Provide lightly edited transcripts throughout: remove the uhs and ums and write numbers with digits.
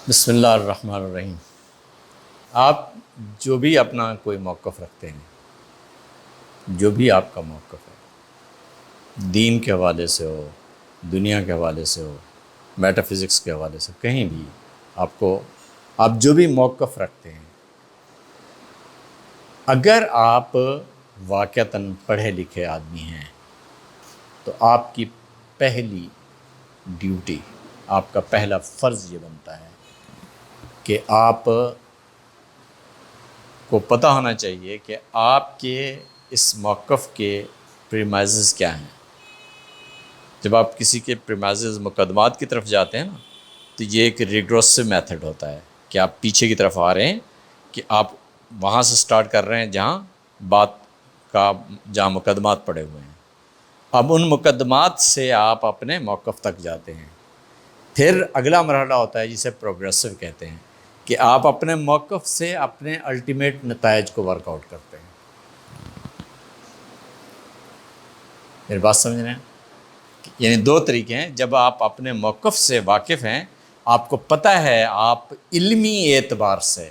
بسم اللہ الرحمن الرحیم۔ آپ جو بھی اپنا کوئی موقف رکھتے ہیں، جو بھی آپ کا موقف ہے، دین کے حوالے سے ہو، دنیا کے حوالے سے ہو، میٹا فزکس کے حوالے سے، کہیں بھی آپ جو بھی موقف رکھتے ہیں، اگر آپ واقعتاً پڑھے لکھے آدمی ہیں تو آپ کی پہلی ڈیوٹی، آپ کا پہلا فرض یہ بنتا ہے کہ آپ کو پتہ ہونا چاہیے کہ آپ کے اس موقف کے پریمائزز کیا ہیں۔ جب آپ کسی کے پریمائزز مقدمات کی طرف جاتے ہیں نا، تو یہ ایک ریگریسو میتھڈ ہوتا ہے کہ آپ پیچھے کی طرف آ رہے ہیں، کہ آپ وہاں سے سٹارٹ کر رہے ہیں جہاں مقدمات پڑے ہوئے ہیں۔ اب ان مقدمات سے آپ اپنے موقف تک جاتے ہیں۔ پھر اگلا مرحلہ ہوتا ہے جسے پروگریسو کہتے ہیں، کہ آپ اپنے موقف سے اپنے الٹیمیٹ نتائج کو ورک آؤٹ کرتے ہیں۔ میری بات سمجھ رہے ہیں؟ یعنی دو طریقے ہیں۔ جب آپ اپنے موقف سے واقف ہیں، آپ کو پتہ ہے، آپ علمی اعتبار سے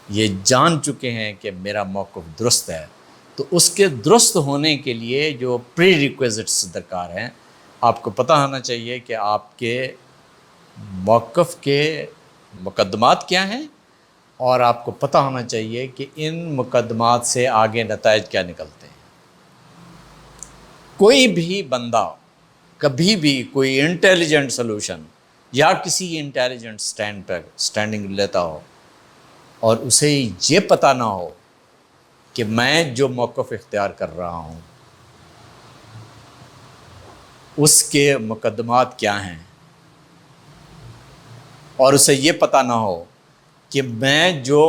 یہ جان چکے ہیں کہ میرا موقف درست ہے، تو اس کے درست ہونے کے لیے جو پری ریکویزٹس درکار ہیں، آپ کو پتہ ہونا چاہیے کہ آپ کے موقف کے مقدمات کیا ہیں، اور آپ کو پتہ ہونا چاہیے کہ ان مقدمات سے آگے نتائج کیا نکلتے ہیں۔ کوئی بھی بندہ کبھی بھی کوئی انٹیلیجنٹ سلوشن یا کسی انٹیلیجنٹ سٹینڈنگ لیتا ہو، اور اسے یہ پتہ نہ ہو کہ میں جو موقف اختیار کر رہا ہوں اس کے مقدمات کیا ہیں، اور اسے یہ پتہ نہ ہو کہ میں جو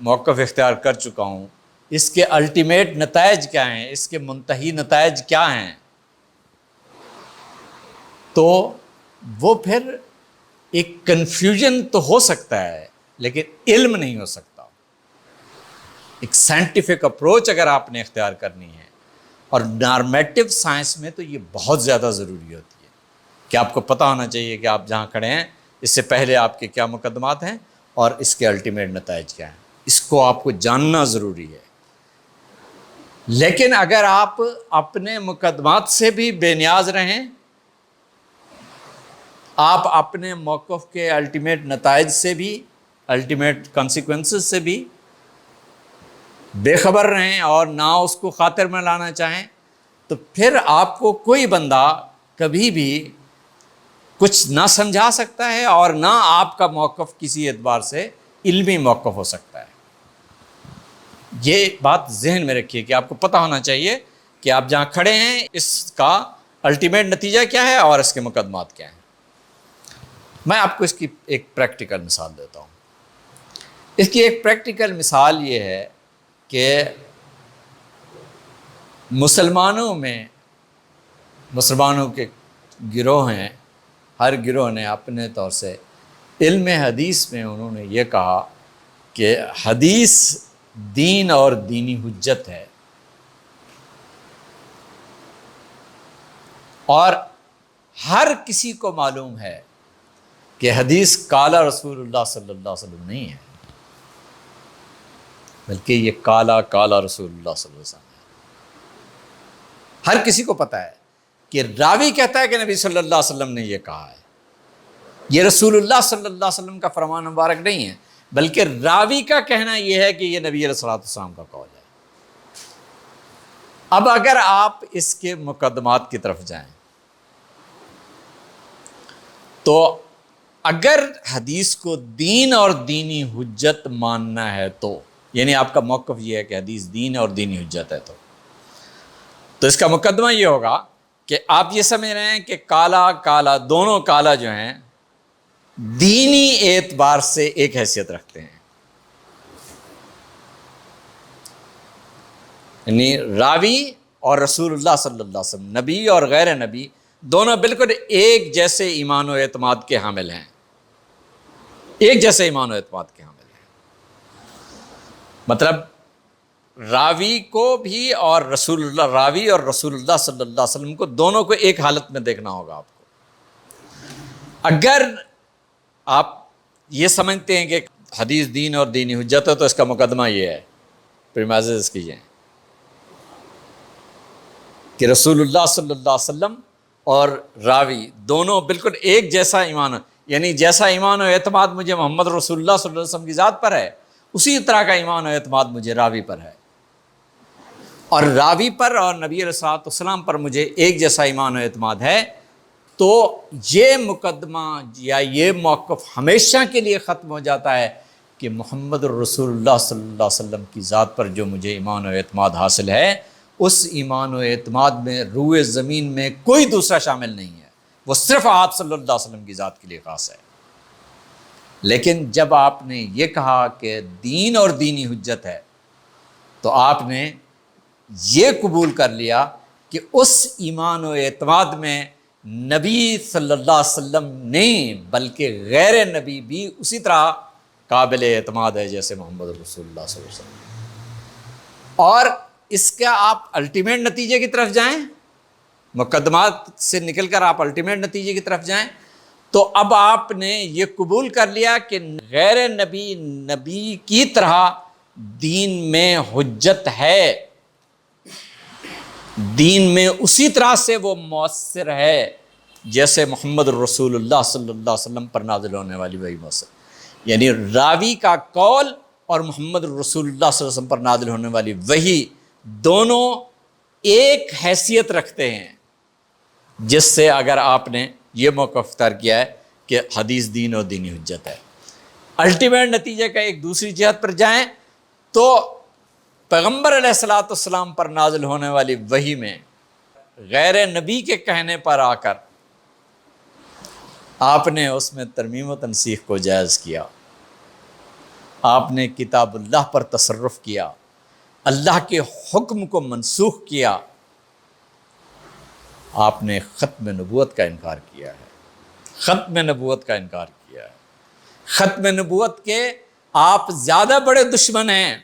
موقف اختیار کر چکا ہوں اس کے الٹیمیٹ نتائج کیا ہیں، اس کے منتہی نتائج کیا ہیں، تو وہ پھر ایک کنفیوژن تو ہو سکتا ہے لیکن علم نہیں ہو سکتا۔ ایک سائنٹیفک اپروچ اگر آپ نے اختیار کرنی ہے، اور نارمیٹو سائنس میں تو یہ بہت زیادہ ضروری ہوتی ہے کہ آپ کو پتہ ہونا چاہیے کہ آپ جہاں کھڑے ہیں اس سے پہلے آپ کے کیا مقدمات ہیں اور اس کے الٹیمیٹ نتائج کیا ہیں۔ اس کو آپ کو جاننا ضروری ہے۔ لیکن اگر آپ اپنے مقدمات سے بھی بے نیاز رہیں، آپ اپنے موقف کے الٹیمیٹ نتائج سے بھی، الٹیمیٹ کانسیکوینسز سے بھی بے خبر رہیں اور نہ اس کو خاطر میں لانا چاہیں، تو پھر آپ کو کوئی بندہ کبھی بھی کچھ نہ سمجھا سکتا ہے، اور نہ آپ کا موقف کسی اعتبار سے علمی موقف ہو سکتا ہے۔ یہ بات ذہن میں رکھیے کہ آپ کو پتہ ہونا چاہیے کہ آپ جہاں کھڑے ہیں اس کا الٹیمیٹ نتیجہ کیا ہے اور اس کے مقدمات کیا ہیں۔ میں آپ کو اس کی ایک پریکٹیکل مثال دیتا ہوں۔ اس کی ایک پریکٹیکل مثال یہ ہے کہ مسلمانوں کے گروہ ہیں، ہر گروہ نے اپنے طور سے علم حدیث میں انہوں نے یہ کہا کہ حدیث دین اور دینی حجت ہے، اور ہر کسی کو معلوم ہے کہ حدیث قال رسول اللہ صلی اللہ علیہ وسلم نہیں ہے، بلکہ یہ قال رسول اللہ صلی اللہ علیہ وسلم ہے۔ ہر کسی کو پتہ ہے کہ راوی کہتا ہے کہ نبی صلی اللہ علیہ وسلم نے یہ کہا ہے، یہ رسول اللہ صلی اللہ علیہ وسلم کا فرمان مبارک نہیں ہے، بلکہ راوی کا کہنا یہ ہے کہ یہ نبی علیہ الصلوۃ والسلام کا قول ہے۔ اب اگر آپ اس کے مقدمات کی طرف جائیں تو اگر حدیث کو دین اور دینی حجت ماننا ہے، تو یعنی آپ کا موقف یہ ہے کہ حدیث دین اور دینی حجت ہے، تو اس کا مقدمہ یہ ہوگا کہ آپ یہ سمجھ رہے ہیں کہ کالا دونوں کالا جو ہیں دینی اعتبار سے ایک حیثیت رکھتے ہیں، یعنی راوی اور رسول اللہ صلی اللہ علیہ وسلم، نبی اور غیر نبی، دونوں بالکل ایک جیسے ایمان و اعتماد کے حامل ہیں، ایک جیسے ایمان و اعتماد کے حامل ہیں۔ مطلب راوی کو بھی اور رسول اللہ صلی اللہ علیہ وسلم کو، دونوں کو ایک حالت میں دیکھنا ہوگا آپ کو۔ اگر آپ یہ سمجھتے ہیں کہ حدیث دین اور دینی حجت ہے تو اس کا مقدمہ یہ ہے، پریمائزز کیجئے کہ رسول اللہ صلی اللہ علیہ وسلم اور راوی دونوں بالکل ایک جیسا ایمان، یعنی جیسا ایمان و اعتماد مجھے محمد رسول اللہ صلی اللہ علیہ وسلم کی ذات پر ہے، اسی طرح کا ایمان و اعتماد مجھے راوی پر ہے، اور راوی پر اور نبی علیہ الصلوۃ والسلام پر مجھے ایک جیسا ایمان و اعتماد ہے، تو یہ مقدمہ یا یہ موقف ہمیشہ کے لیے ختم ہو جاتا ہے کہ محمد رسول اللہ صلی اللہ علیہ وسلم کی ذات پر جو مجھے ایمان و اعتماد حاصل ہے، اس ایمان و اعتماد میں روئے زمین میں کوئی دوسرا شامل نہیں ہے، وہ صرف آپ صلی اللہ علیہ وسلم کی ذات کے لیے خاص ہے۔ لیکن جب آپ نے یہ کہا کہ دین اور دینی حجت ہے، تو آپ نے یہ قبول کر لیا کہ اس ایمان و اعتماد میں نبی صلی اللہ علیہ وسلم نہیں بلکہ غیر نبی بھی اسی طرح قابل اعتماد ہے جیسے محمد رسول اللہ صلی اللہ علیہ وسلم۔ اور اس کا آپ الٹیمیٹ نتیجے کی طرف جائیں، مقدمات سے نکل کر آپ الٹیمیٹ نتیجے کی طرف جائیں، تو اب آپ نے یہ قبول کر لیا کہ غیر نبی نبی کی طرح دین میں حجت ہے، دین میں اسی طرح سے وہ مؤثر ہے جیسے محمد رسول اللہ صلی اللہ علیہ وسلم پر نازل ہونے والی وحی مؤثر، یعنی راوی کا قول اور محمد رسول اللہ صلی اللہ علیہ وسلم پر نازل ہونے والی وحی دونوں ایک حیثیت رکھتے ہیں، جس سے اگر آپ نے یہ موقف اختیار کیا ہے کہ حدیث دین اور دینی حجت ہے۔ الٹیمیٹ نتیجے کا ایک دوسری جہت پر جائیں تو پیغمبر علیہ الصلوۃ والسلام پر نازل ہونے والی وحی میں غیر نبی کے کہنے پر آ کر آپ نے اس میں ترمیم و تنسیخ کو جائز کیا، آپ نے کتاب اللہ پر تصرف کیا، اللہ کے حکم کو منسوخ کیا، آپ نے ختم نبوت کا انکار کیا ہے، ختم نبوت کا انکار کیا ہے۔ ختم نبوت کے آپ زیادہ بڑے دشمن ہیں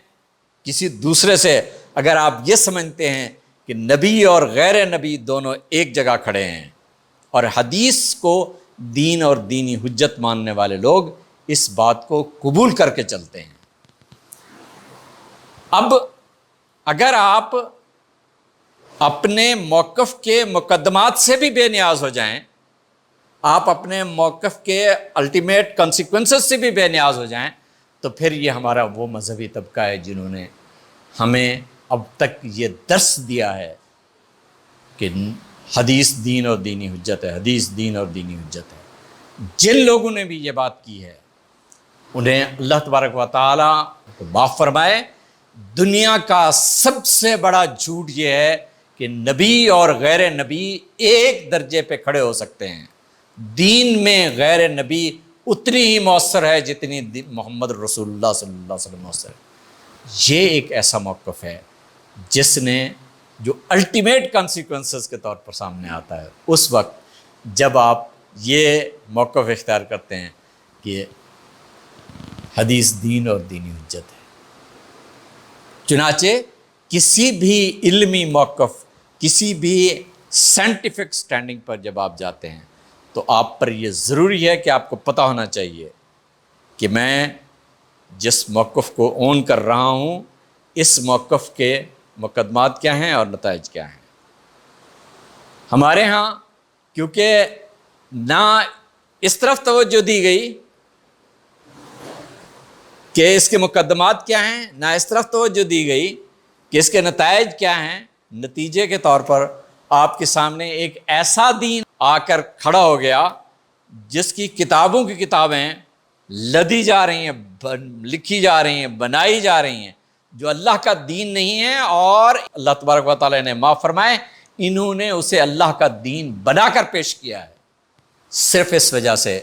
کسی دوسرے سے اگر آپ یہ سمجھتے ہیں کہ نبی اور غیر نبی دونوں ایک جگہ کھڑے ہیں، اور حدیث کو دین اور دینی حجت ماننے والے لوگ اس بات کو قبول کر کے چلتے ہیں۔ اب اگر آپ اپنے موقف کے مقدمات سے بھی بے نیاز ہو جائیں، آپ اپنے موقف کے الٹیمیٹ کنسیکوینسز سے بھی بے نیاز ہو جائیں، تو پھر یہ ہمارا وہ مذہبی طبقہ ہے جنہوں نے ہمیں اب تک یہ درس دیا ہے کہ حدیث دین اور دینی حجت ہے، حدیث دین اور دینی حجت ہے۔ جن لوگوں نے بھی یہ بات کی ہے انہیں اللہ تبارک و تعالیٰ کو معاف فرمائے۔ دنیا کا سب سے بڑا جھوٹ یہ ہے کہ نبی اور غیر نبی ایک درجے پہ کھڑے ہو سکتے ہیں۔ دین میں غیر نبی اتنی ہی مؤثر ہے جتنی محمد رسول اللہ صلی اللہ علیہ وسلم مؤثر ہے۔ یہ ایک ایسا موقف ہے جس نے جو الٹیمیٹ کانسیکوینسز کے طور پر سامنے آتا ہے اس وقت جب آپ یہ موقف اختیار کرتے ہیں کہ حدیث دین اور دینی حجت ہے۔ چنانچہ کسی بھی علمی موقف، کسی بھی سائنٹیفک سٹینڈنگ پر جب آپ جاتے ہیں تو آپ پر یہ ضروری ہے کہ آپ کو پتہ ہونا چاہیے کہ میں جس موقف کو اون کر رہا ہوں اس موقف کے مقدمات کیا ہیں اور نتائج کیا ہیں۔ ہمارے ہاں کیونکہ نہ اس طرف توجہ دی گئی کہ اس کے مقدمات کیا ہیں، نہ اس طرف توجہ دی گئی کہ اس کے نتائج کیا ہیں، نتیجے کے طور پر آپ کے سامنے ایک ایسا دین آ کر کھڑا ہو گیا جس کی کتابوں کی کتابیں لدی جا رہی ہیں، لکھی جا رہی ہیں، بنائی جا رہی ہیں، جو اللہ کا دین نہیں ہے، اور اللہ تبارک و تعالیٰ نے معاف فرمائے انہوں نے اسے اللہ کا دین بنا کر پیش کیا ہے، صرف اس وجہ سے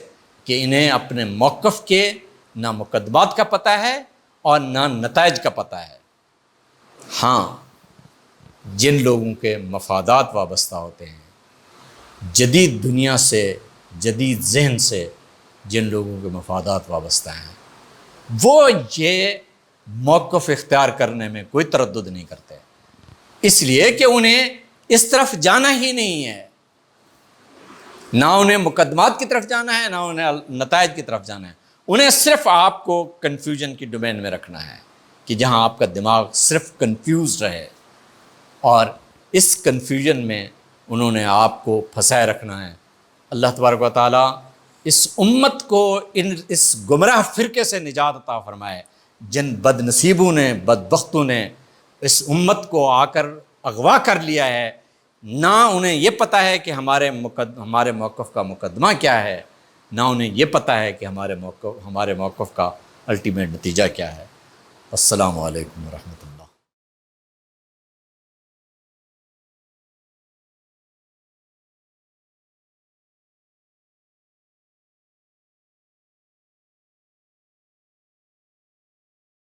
کہ انہیں اپنے موقف کے نہ مقدمات کا پتہ ہے اور نہ نتائج کا پتہ ہے۔ ہاں، جن لوگوں کے مفادات وابستہ ہوتے ہیں، جدید دنیا سے، جدید ذہن سے جن لوگوں کے مفادات وابستہ ہیں، وہ یہ موقف اختیار کرنے میں کوئی تردد نہیں کرتے، اس لیے کہ انہیں اس طرف جانا ہی نہیں ہے۔ نہ انہیں مقدمات کی طرف جانا ہے، نہ انہیں نتائج کی طرف جانا ہے، انہیں صرف آپ کو کنفیوژن کی ڈومین میں رکھنا ہے کہ جہاں آپ کا دماغ صرف کنفیوز رہے، اور اس کنفیوژن میں انہوں نے آپ کو پھنسائے رکھنا ہے۔ اللہ تبارک و تعالیٰ اس امت کو اس گمراہ فرقے سے نجات عطا فرمائے جن بد نصیبوں نے، بدبختوں نے اس امت کو آ کر اغوا کر لیا ہے، نہ انہیں یہ پتہ ہے کہ ہمارے موقف کا مقدمہ کیا ہے، نہ انہیں یہ پتہ ہے کہ ہمارے موقف کا الٹیمیٹ نتیجہ کیا ہے۔ السلام علیکم ورحمۃ اللہ۔